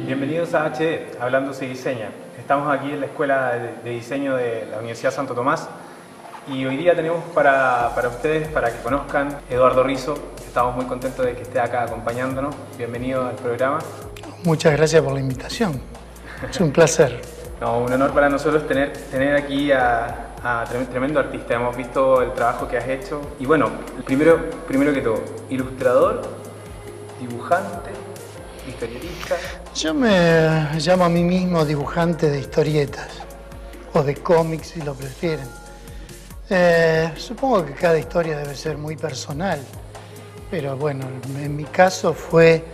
Bienvenidos a HD, Hablando se diseña. Estamos aquí en la Escuela de Diseño de la Universidad Santo Tomás y hoy día tenemos para ustedes, para que conozcan, Eduardo Rizo. Estamos muy contentos de que esté acá acompañándonos. Bienvenido al programa. Muchas gracias por la invitación. Es un placer. No, un honor para nosotros tener aquí a tremendo artista. Hemos visto el trabajo que has hecho. Y bueno, primero que todo, ilustrador, dibujante, historietista. Yo me llamo a mí mismo dibujante de historietas o de cómics, si lo prefieren. Supongo que cada historia debe ser muy personal, pero bueno, en mi caso fue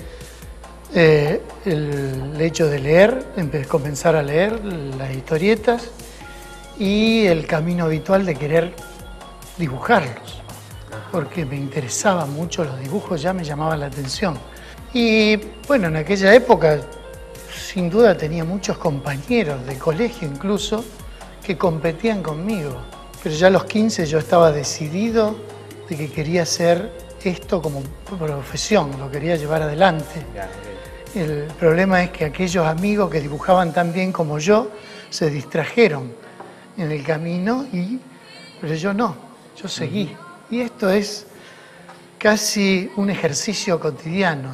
el hecho de leer, comenzar a leer las historietas y el camino habitual de querer dibujarlos, porque me interesaban mucho los dibujos, ya me llamaban la atención. Y bueno, en aquella época sin duda tenía muchos compañeros de colegio incluso que competían conmigo. Pero ya a los 15 yo estaba decidido de que quería hacer esto como profesión, lo quería llevar adelante. El problema es que aquellos amigos que dibujaban tan bien como yo se distrajeron en el camino, pero yo no, yo seguí. Y esto es casi un ejercicio cotidiano.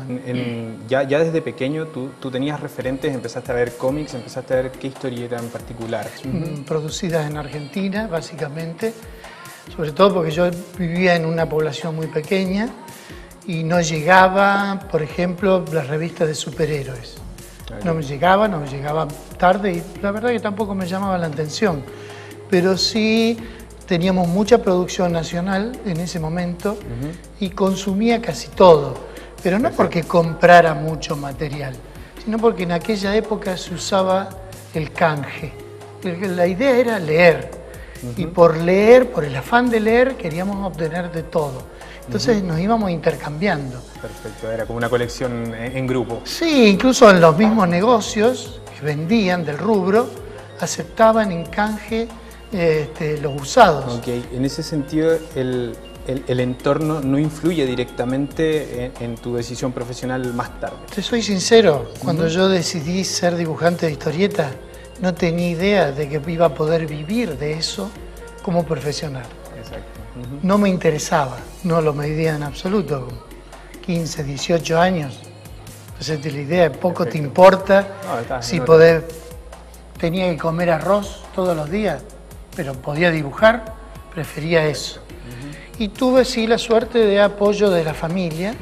Ya desde pequeño tú tenías referentes, empezaste a ver cómics, empezaste a ver qué historieta en particular. Producidas en Argentina, básicamente, sobre todo porque yo vivía en una población muy pequeña y no llegaba, por ejemplo, las revistas de superhéroes. No me llegaba tarde y la verdad que tampoco me llamaba la atención, pero sí teníamos mucha producción nacional en ese momento y consumía casi todo, pero no porque comprara mucho material, sino porque en aquella época se usaba el canje. La idea era leer y por leer, por el afán de leer, queríamos obtener de todo. Entonces nos íbamos intercambiando. Perfecto, era como una colección en grupo. Sí, incluso en los mismos negocios que vendían del rubro, aceptaban en canje los usados. Ok, en ese sentido el entorno no influye directamente en tu decisión profesional más tarde. Te soy sincero, cuando yo decidí ser dibujante de historietas, no tenía idea de que iba a poder vivir de eso como profesional. Exacto. No me interesaba, no lo medía en absoluto, 15, 18 años. Entonces la idea, poco te importa si podés, tenía que comer arroz todos los días, pero podía dibujar, prefería eso. Y tuve sí la suerte de apoyo de la familia,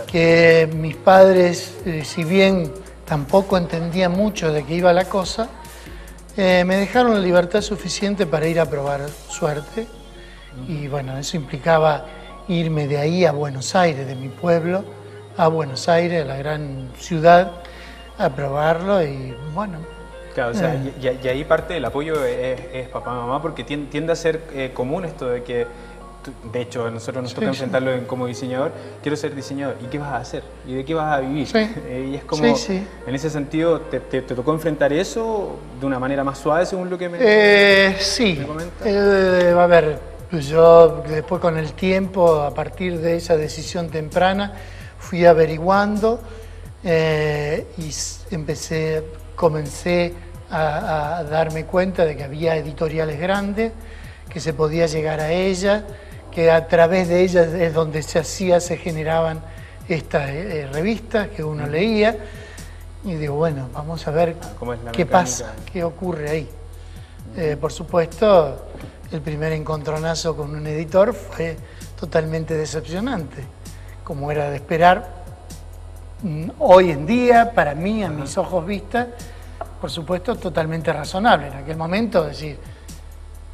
que mis padres, si bien tampoco entendían mucho de qué iba la cosa, me dejaron la libertad suficiente para ir a probar suerte. Y bueno, eso implicaba irme de ahí a Buenos Aires, de mi pueblo, a Buenos Aires, a la gran ciudad, a probarlo y bueno. Claro, o sea, y ahí parte del apoyo es papá, mamá, porque tiende a ser común esto de que, de hecho, a nosotros nos toca enfrentarlo como diseñador. Quiero ser diseñador, ¿y qué vas a hacer? ¿Y de qué vas a vivir? Y es como, en ese sentido, ¿te tocó enfrentar eso de una manera más suave, según lo que me comentas? A ver, yo después con el tiempo, a partir de esa decisión temprana, fui averiguando y comencé a darme cuenta de que había editoriales grandes, que se podía llegar a ellas, que a través de ellas es donde se generaban estas revistas que uno leía. Y digo, bueno, vamos a ver qué pasa, qué ocurre ahí. Por supuesto, el primer encontronazo con un editor fue totalmente decepcionante, como era de esperar. Hoy en día, para mí, a mis ojos vistas, por supuesto, totalmente razonable. En aquel momento decir,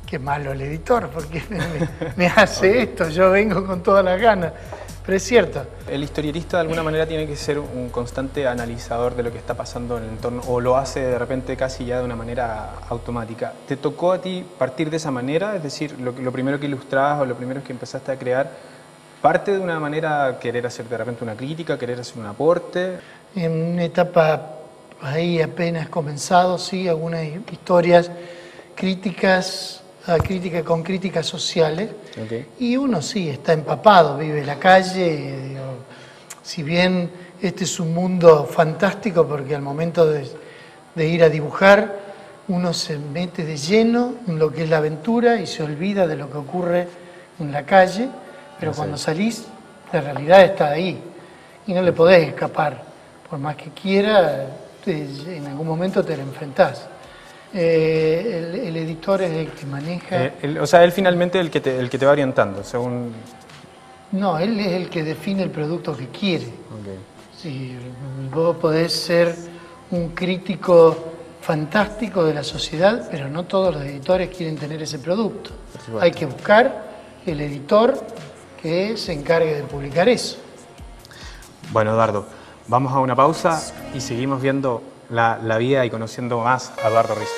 qué malo el editor, porque me hace esto, yo vengo con todas las ganas. Pero es cierto. El historietista de alguna manera tiene que ser un constante analizador de lo que está pasando en el entorno, o lo hace de repente casi ya de una manera automática. ¿Te tocó a ti partir de esa manera? Es decir, lo primero que ilustrabas o lo primero que empezaste a crear, ¿parte de una manera querer hacer de repente una crítica, querer hacer un aporte? En una etapa ahí apenas comenzado, sí, algunas historias críticas, con críticas sociales. Okay. Y uno sí, está empapado, vive en la calle. Digo, si bien este es un mundo fantástico, porque al momento de ir a dibujar, uno se mete de lleno en lo que es la aventura y se olvida de lo que ocurre en la calle, pero cuando salís, la realidad está ahí y no le podés escapar. Por más que quiera, en algún momento te la enfrentás. El editor es el que maneja... o sea, él finalmente es el que te va orientando, según... No, él es el que define el producto que quiere. Okay. Sí, vos podés ser un crítico fantástico de la sociedad, pero no todos los editores quieren tener ese producto. Hay que buscar el editor que se encargue de publicar eso. Bueno, Eduardo, vamos a una pausa y seguimos viendo la vida y conociendo más a Eduardo Rizo.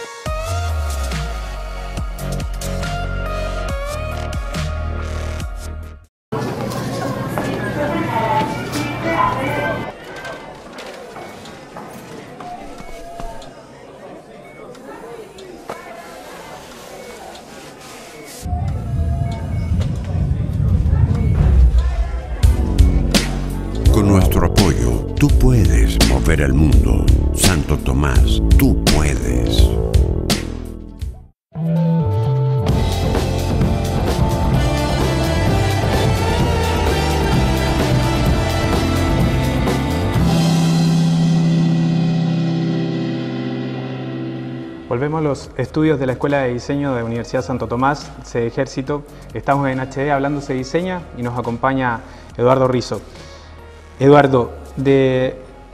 Con nuestro apoyo, tú puedes mover el mundo. Santo Tomás, tú puedes. Volvemos a los estudios de la Escuela de Diseño de la Universidad Santo Tomás, sede Ejército. Estamos en HD hablando Se Diseña y nos acompaña Eduardo Rizo. Eduardo,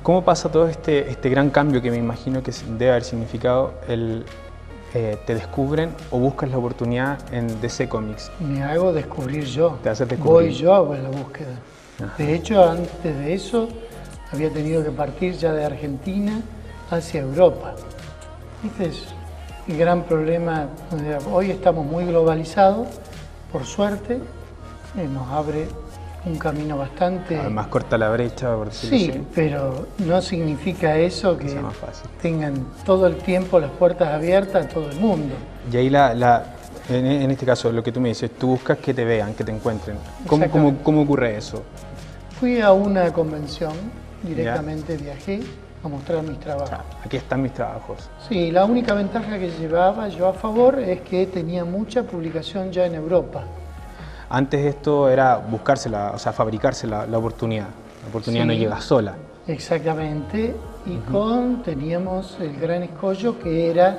¿cómo pasa todo este gran cambio que me imagino que debe haber significado te descubren o buscas la oportunidad en DC Comics? Me hago descubrir yo. Te haces descubrir. Voy yo a la búsqueda. Ajá. De hecho, antes de eso, había tenido que partir ya de Argentina hacia Europa. Este es el gran problema. Hoy estamos muy globalizados, por suerte, nos abre un camino bastante... Más corta la brecha, por decirlo así. Sí, pero no significa eso que tengan todo el tiempo las puertas abiertas a todo el mundo. Y ahí en este caso, lo que tú me dices, tú buscas que te vean, que te encuentren. ¿Cómo ocurre eso? Fui a una convención, directamente viajé a mostrar mis trabajos. Aquí están mis trabajos. Sí, la única ventaja que llevaba yo a favor es que tenía mucha publicación ya en Europa. Antes esto era buscársela, o sea, fabricarse la oportunidad. La oportunidad no llega sola. Exactamente, y teníamos el gran escollo que era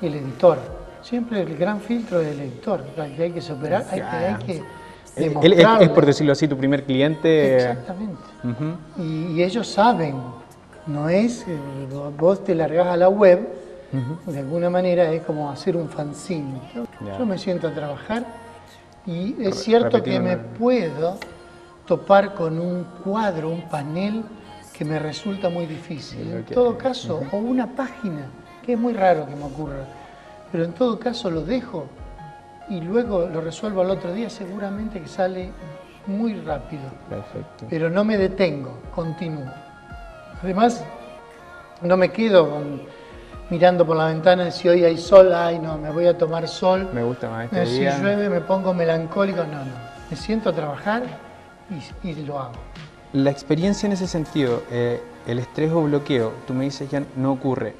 el editor. Siempre el gran filtro del editor, que hay que superar, hay que demostrarle. Es, por decirlo así, tu primer cliente. Exactamente. Y ellos saben, no es, vos te largás a la web, de alguna manera es como hacer un fanzine. Yo me siento a trabajar y es cierto que me puedo topar con un cuadro, un panel que me resulta muy difícil. En todo caso, o una página, que es muy raro que me ocurra, pero en todo caso lo dejo y luego lo resuelvo al otro día, seguramente que sale muy rápido. Perfecto. Pero no me detengo, continúo. Además, no me quedo mirando por la ventana si hoy hay sol, ay no, me voy a tomar sol. Me gusta más este día. Si llueve me pongo melancólico, no. Me siento a trabajar y lo hago. La experiencia en ese sentido, el estrés o bloqueo, tú me dices ya no ocurre.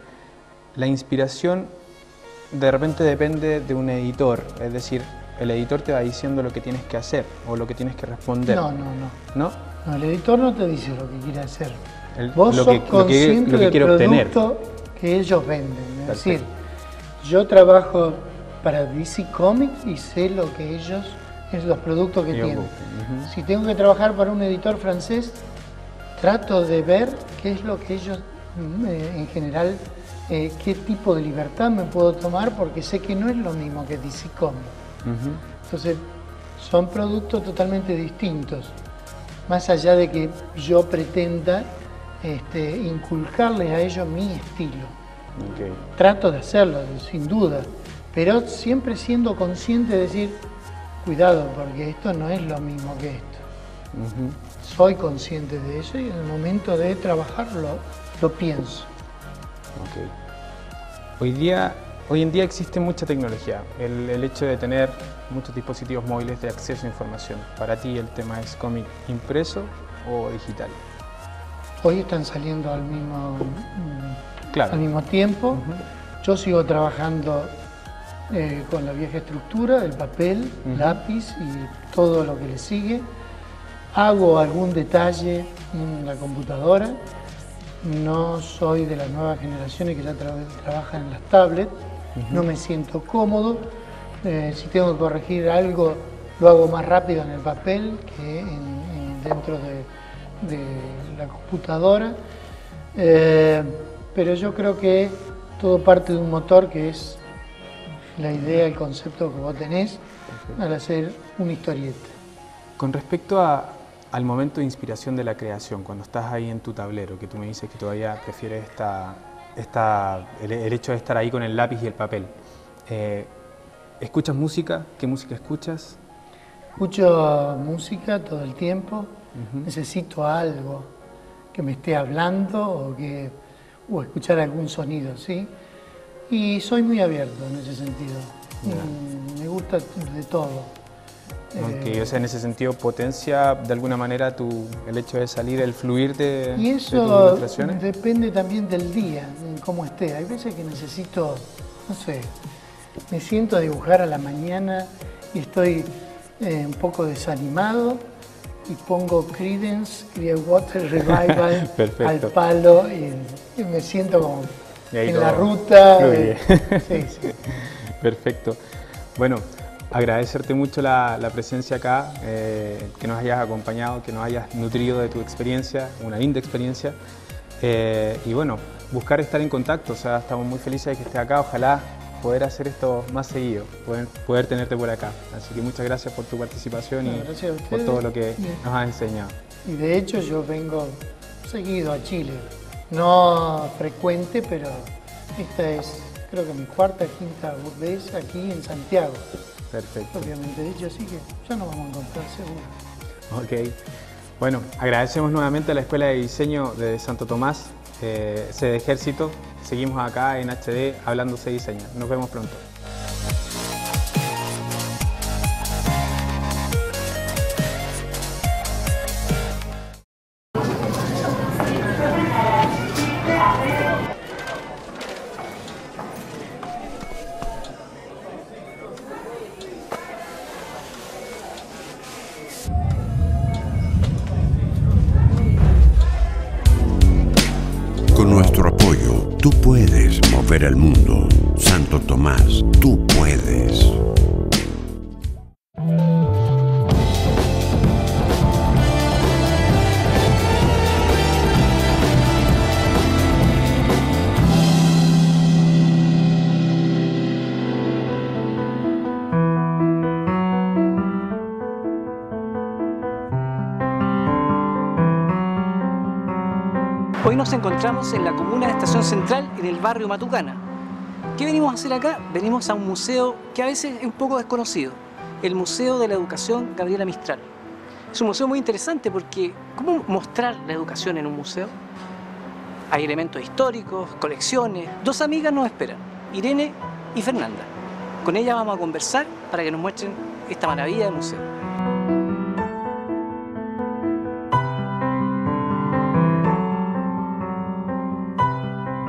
La inspiración de repente depende de un editor, es decir, el editor te va diciendo lo que tienes que hacer o lo que tienes que responder. No. ¿No? No, el editor no te dice lo que quiere hacer. Vos sos consciente del producto que ellos venden. Es decir, yo trabajo para DC Comics y sé lo que ellos, es los productos que tienen. Si tengo que trabajar para un editor francés, trato de ver qué es lo que ellos, en general, qué tipo de libertad me puedo tomar, porque sé que no es lo mismo que DC Comics. Entonces, son productos totalmente distintos. más allá de que yo pretenda inculcarles a ellos mi estilo. Okay. Trato de hacerlo, sin duda, pero siempre siendo consciente de decir, cuidado, porque esto no es lo mismo que esto. Soy consciente de eso y en el momento de trabajarlo lo pienso. Okay. Hoy en día existe mucha tecnología, el hecho de tener muchos dispositivos móviles de acceso a información. Para ti el tema es cómic impreso o digital. Hoy están saliendo al mismo tiempo. Yo sigo trabajando con la vieja estructura, el papel, lápiz y todo lo que le sigue. Hago algún detalle en la computadora. No soy de las nuevas generaciones que ya trabajan en las tablets. No me siento cómodo. Si tengo que corregir algo, lo hago más rápido en el papel que dentro de la computadora. Pero yo creo que todo parte de un motor que es la idea, el concepto que vos tenés al hacer una historieta. Con respecto al momento de inspiración de la creación, cuando estás ahí en tu tablero, que tú me dices que todavía prefieres el hecho de estar ahí con el lápiz y el papel, ¿escuchas música? ¿Qué música escuchas? Escucho música todo el tiempo, necesito algo que me esté hablando o escuchar algún sonido, ¿sí? Y soy muy abierto en ese sentido, me gusta de todo. Okay, o sea, en ese sentido potencia de alguna manera el hecho de salir, el fluir de y eso de tus ilustraciones. Depende también del día, en cómo esté. Hay veces que necesito, no sé, me siento a dibujar a la mañana y estoy un poco desanimado y pongo Creedence Clearwater Revival al palo y me siento como en la ruta. Sí. Perfecto. Bueno, agradecerte mucho la presencia acá, que nos hayas acompañado, que nos hayas nutrido de tu experiencia, una linda experiencia. Y bueno, buscar estar en contacto, o sea, estamos muy felices de que estés acá, ojalá poder hacer esto más seguido, poder tenerte por acá. Así que muchas gracias por tu participación y por todo lo que nos has enseñado. Y de hecho yo vengo seguido a Chile, no frecuente, pero esta es creo que mi cuarta, quinta vez aquí en Santiago. Perfecto. Obviamente dicho, así que ya nos vamos a encontrar seguro. Ok. Bueno, agradecemos nuevamente a la Escuela de Diseño de Santo Tomás, sede de Ejército. Seguimos acá en HD hablando de diseño. Nos vemos pronto. Con nuestro apoyo, tú puedes mover el mundo. Santo Tomás, tú puedes. Hoy nos encontramos en la comuna de Estación Central, en el barrio Matucana. ¿Qué venimos a hacer acá? Venimos a un museo que a veces es un poco desconocido, el Museo de la Educación Gabriela Mistral. Es un museo muy interesante porque ¿cómo mostrar la educación en un museo? Hay elementos históricos, colecciones. Dos amigas nos esperan, Irene y Fernanda. Con ellas vamos a conversar para que nos muestren esta maravilla de museo.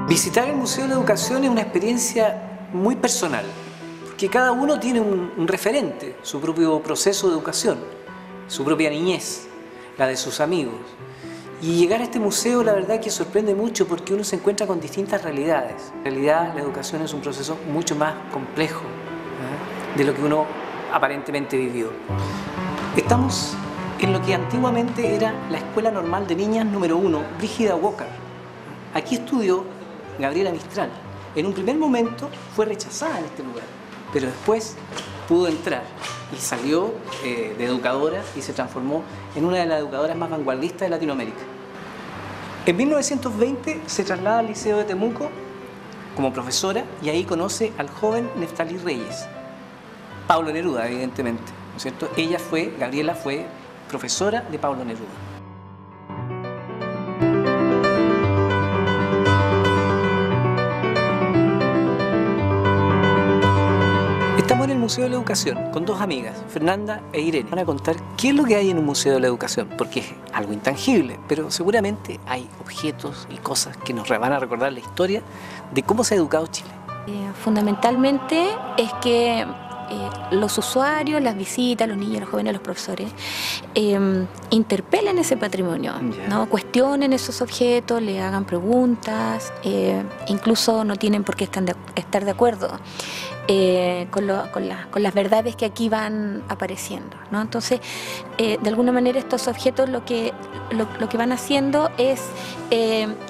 Visitar el Museo de la Educación es una experiencia muy personal, porque cada uno tiene un referente, su propio proceso de educación, su propia niñez, la de sus amigos. Y llegar a este museo la verdad que sorprende mucho porque uno se encuentra con distintas realidades. En realidad la educación es un proceso mucho más complejo de lo que uno aparentemente vivió. Estamos en lo que antiguamente era la Escuela Normal de Niñas número 1, Brígida Walker. Aquí estudió Gabriela Mistral. En un primer momento fue rechazada en este lugar, pero después pudo entrar y salió de educadora y se transformó en una de las educadoras más vanguardistas de Latinoamérica. En 1920 se traslada al Liceo de Temuco como profesora y ahí conoce al joven Neftalí Reyes, Pablo Neruda, evidentemente, ¿no es cierto? Gabriela fue profesora de Pablo Neruda. Estamos en el Museo de la Educación con dos amigas, Fernanda e Irene. Van a contar qué es lo que hay en un Museo de la Educación, porque es algo intangible, pero seguramente hay objetos y cosas que nos van a recordar la historia de cómo se ha educado Chile. Fundamentalmente es que los usuarios, las visitas, los niños, los jóvenes, los profesores, interpelen ese patrimonio, ¿no? Cuestionen esos objetos, le hagan preguntas, incluso no tienen por qué estar de acuerdo con las verdades que aquí van apareciendo, ¿no? Entonces, de alguna manera estos objetos lo que van haciendo es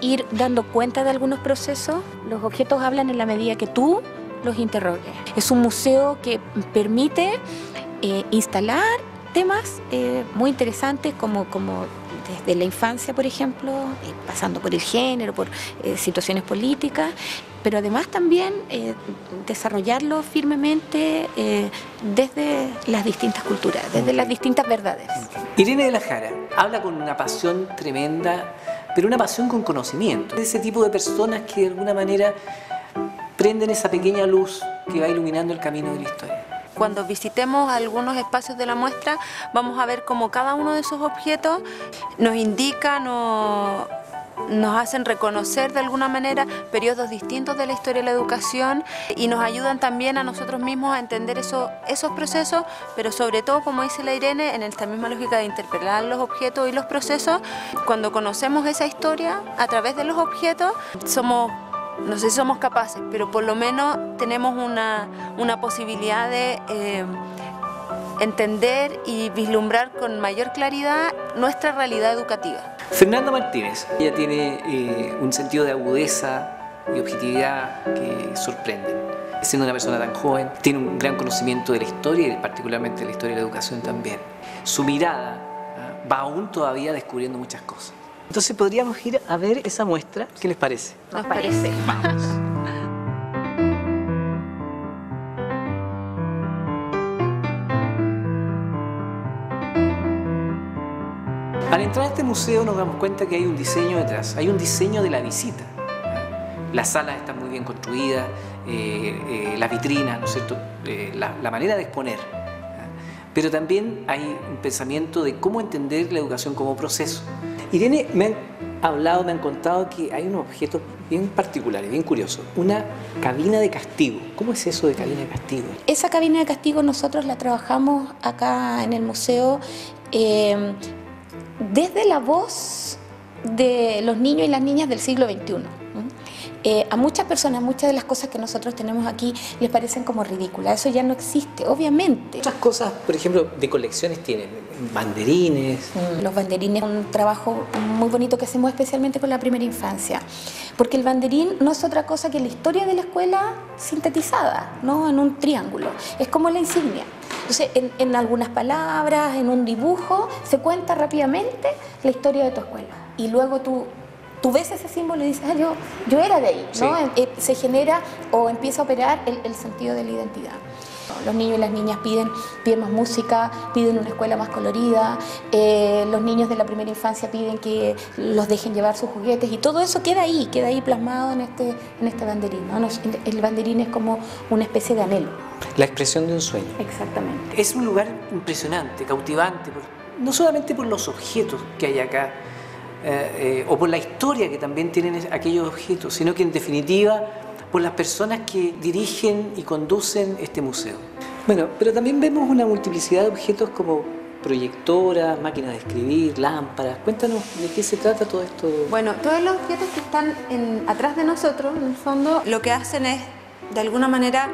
ir dando cuenta de algunos procesos. Los objetos hablan en la medida que tú los interrogues. Es un museo que permite instalar temas muy interesantes como desde la infancia, por ejemplo, pasando por el género, por situaciones políticas, pero además también desarrollarlo firmemente desde las distintas culturas, desde las distintas verdades. Irene de la Jara habla con una pasión tremenda, pero una pasión con conocimiento. Ese tipo de personas que de alguna manera prenden esa pequeña luz que va iluminando el camino de la historia. Cuando visitemos algunos espacios de la muestra, vamos a ver cómo cada uno de esos objetos nos indica, nos hacen reconocer de alguna manera periodos distintos de la historia de la educación y nos ayudan también a nosotros mismos a entender esos procesos, pero sobre todo, como dice la Irene, en esta misma lógica de interpelar los objetos y los procesos. Cuando conocemos esa historia a través de los objetos, no sé si somos capaces, pero por lo menos tenemos una posibilidad de entender y vislumbrar con mayor claridad nuestra realidad educativa. Fernanda Martínez, ella tiene un sentido de agudeza y objetividad que sorprenden. Siendo una persona tan joven, tiene un gran conocimiento de la historia y particularmente de la historia de la educación también. Su mirada va aún todavía descubriendo muchas cosas. Entonces podríamos ir a ver esa muestra. ¿Qué les parece? Nos parece. Vamos. Al entrar a este museo nos damos cuenta que hay un diseño detrás, hay un diseño de la visita. Las salas están muy bien construidas, las vitrinas, ¿no es cierto? La manera de exponer. Pero también hay un pensamiento de cómo entender la educación como proceso. Irene, me han contado que hay unos objetos bien particulares, bien curiosos. Una cabina de castigo. ¿Cómo es eso de cabina de castigo? Esa cabina de castigo nosotros la trabajamos acá en el museo desde la voz de los niños y las niñas del siglo XXI. A muchas personas, muchas de las cosas que nosotros tenemos aquí les parecen como ridículas. Eso ya no existe, obviamente. Otras cosas, por ejemplo, de colecciones tienen banderines. Los banderines es un trabajo muy bonito que hacemos especialmente con la primera infancia. Porque el banderín no es otra cosa que la historia de la escuela sintetizada, ¿no? En un triángulo. Es como la insignia. Entonces, en algunas palabras, en un dibujo, se cuenta rápidamente la historia de tu escuela. Y luego tú ves ese símbolo y dices, yo era de ahí, ¿no? Sí. Se genera o empieza a operar el sentido de la identidad. Los niños y las niñas piden más música, piden una escuela más colorida, los niños de la primera infancia piden que los dejen llevar sus juguetes y todo eso queda ahí plasmado en este banderín, ¿no? El banderín es como una especie de anhelo. La expresión de un sueño. Exactamente. Es un lugar impresionante, cautivante, no solamente por los objetos que hay acá, o por la historia que también tienen aquellos objetos, sino que en definitiva por las personas que dirigen y conducen este museo. Bueno, pero también vemos una multiplicidad de objetos como proyectoras, máquinas de escribir, lámparas. Cuéntanos de qué se trata todo esto. Bueno, todos los objetos que están atrás de nosotros, en el fondo, lo que hacen es, de alguna manera,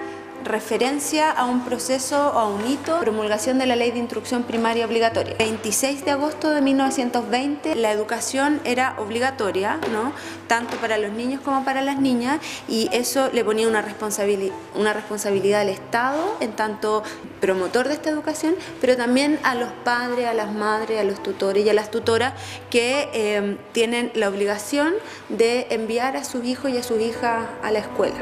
referencia a un proceso o a un hito, promulgación de la Ley de Instrucción Primaria Obligatoria. 26 de agosto de 1920 la educación era obligatoria, ¿no? Tanto para los niños como para las niñas, y eso le ponía una responsabilidad al Estado en tanto promotor de esta educación, pero también a los padres, a las madres, a los tutores y a las tutoras que tienen la obligación de enviar a sus hijos y a sus hijas a la escuela.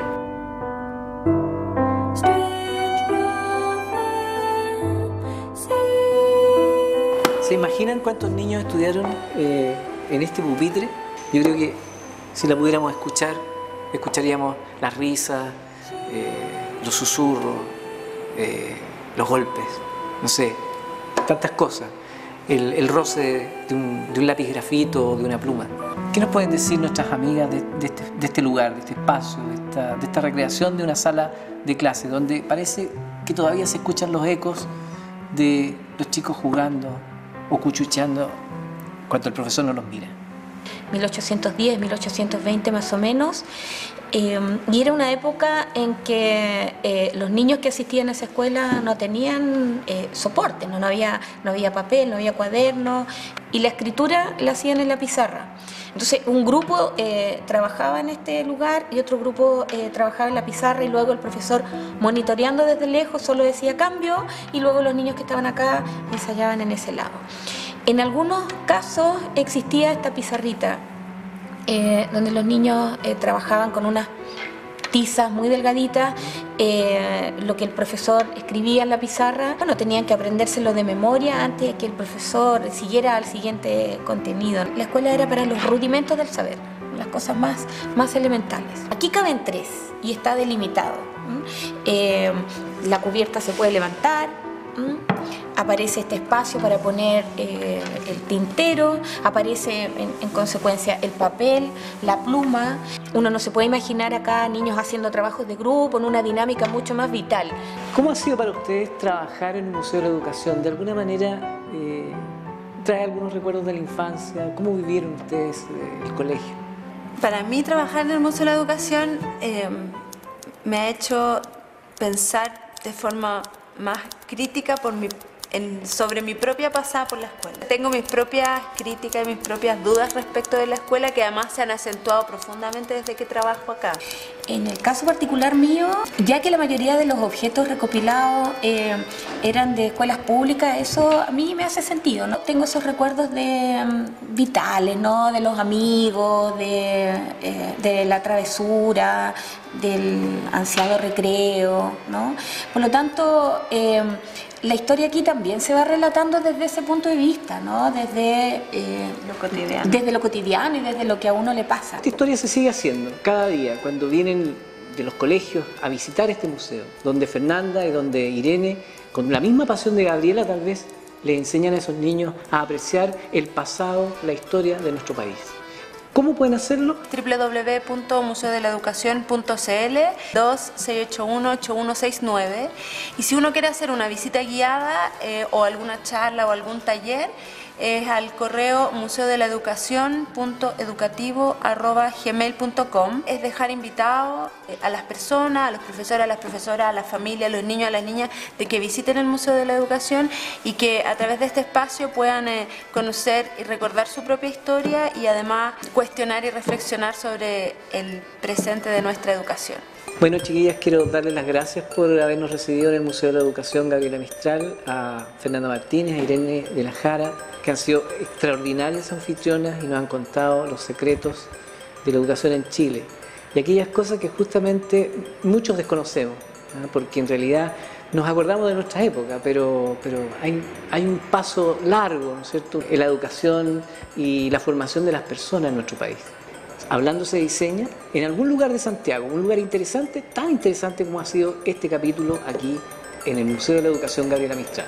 ¿Se imaginan cuántos niños estudiaron en este pupitre? Yo creo que si la pudiéramos escuchar, escucharíamos las risas, los susurros, los golpes, no sé, tantas cosas. El roce de un lápiz grafito o de una pluma. ¿Qué nos pueden decir nuestras amigas de este lugar, de este espacio, de esta recreación de una sala de clase, donde parece que todavía se escuchan los ecos de los chicos jugando o cuchucheando cuando el profesor no los mira? 1810, 1820 más o menos, y era una época en que los niños que asistían a esa escuela no tenían soporte, no había papel, no había cuaderno, y la escritura la hacían en la pizarra. Entonces un grupo trabajaba en este lugar y otro grupo trabajaba en la pizarra, y luego el profesor, monitoreando desde lejos, solo decía cambio, y luego los niños que estaban acá ensayaban en ese lado. En algunos casos existía esta pizarrita donde los niños trabajaban con unas tizas muy delgaditas, lo que el profesor escribía en la pizarra, bueno, tenían que aprendérselo de memoria antes de que el profesor siguiera al siguiente contenido. La escuela era para los rudimentos del saber, las cosas más elementales. Aquí caben 3 y está delimitado. La cubierta se puede levantar, aparece este espacio para poner el tintero, aparece en consecuencia el papel, la pluma. Uno no se puede imaginar acá niños haciendo trabajos de grupo en una dinámica mucho más vital. ¿Cómo ha sido para ustedes trabajar en el Museo de la Educación? ¿De alguna manera trae algunos recuerdos de la infancia? ¿Cómo vivieron ustedes el colegio? Para mí trabajar en el Museo de la Educación me ha hecho pensar de forma más crítica sobre mi propia pasada por la escuela. Tengo mis propias críticas y mis propias dudas respecto de la escuela, que además se han acentuado profundamente desde que trabajo acá. En el caso particular mío, ya que la mayoría de los objetos recopilados eran de escuelas públicas, eso a mí me hace sentido, ¿no? Tengo esos recuerdos vitales, ¿no? De los amigos, de la travesura, del ansiado recreo, ¿no? Por lo tanto, la historia aquí también se va relatando desde ese punto de vista, ¿no? Desde lo cotidiano y desde lo que a uno le pasa. Esta historia se sigue haciendo cada día cuando vienen de los colegios a visitar este museo, donde Fernanda y donde Irene, con la misma pasión de Gabriela, tal vez le enseñan a esos niños a apreciar el pasado, la historia de nuestro país. ¿Cómo pueden hacerlo? www.museodelaeducacion.cl 2681-8169, y si uno quiere hacer una visita guiada o alguna charla o algún taller, es al correo museodelaeducacion.educativo@gmail.com. Es dejar invitados a las personas, a los profesores, a las profesoras, a la familia, a los niños, a las niñas, de que visiten el Museo de la Educación y que a través de este espacio puedan conocer y recordar su propia historia, y además cuestionar y reflexionar sobre el presente de nuestra educación. Bueno, chiquillas, quiero darles las gracias por habernos recibido en el Museo de la Educación Gabriela Mistral, a Fernanda Martínez, a Irene de la Jara, que han sido extraordinarias anfitrionas y nos han contado los secretos de la educación en Chile. Y aquellas cosas que justamente muchos desconocemos, ¿no? Porque en realidad nos acordamos de nuestra época, pero hay un paso largo, ¿no es cierto?, en la educación y la formación de las personas en nuestro país. Hablando se diseña en algún lugar de Santiago, un lugar interesante, tan interesante como ha sido este capítulo aquí en el Museo de la Educación Gabriela Mistral.